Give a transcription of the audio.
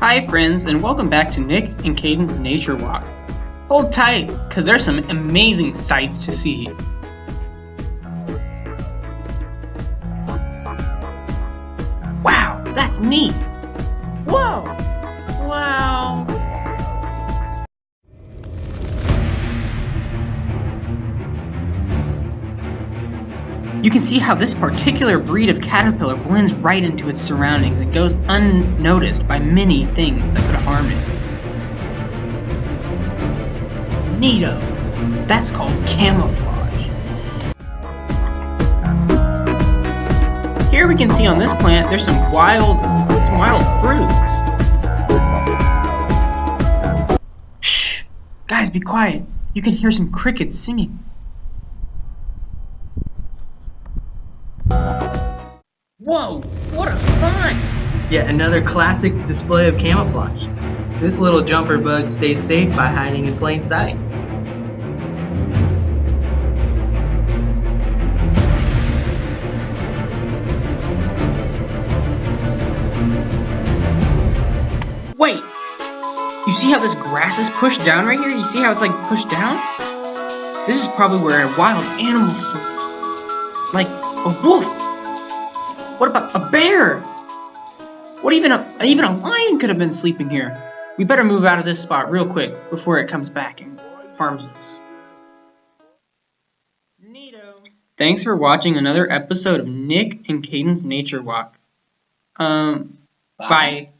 Hi friends, and welcome back to Nick and Caden's Nature Walk. Hold tight, cause there's some amazing sights to see. Wow, that's neat! Whoa! Wow! You can see how this particular breed of caterpillar blends right into its surroundings and goes unnoticed by many things that could harm it. Neato. That's called camouflage. Here we can see on this plant there's some wild fruits. Shh! Guys, be quiet. You can hear some crickets singing. Whoa! What a find! Yet another classic display of camouflage. This little jumper bug stays safe by hiding in plain sight. Wait! You see how this grass is pushed down right here? You see how it's like pushed down? This is probably where a wild animal sleeps. Like a wolf. What about a bear? What even a lion could have been sleeping here. We better move out of this spot real quick before it comes back and harms us. Neato. Thanks for watching another episode of Nick and Caden's Nature Walk. Bye.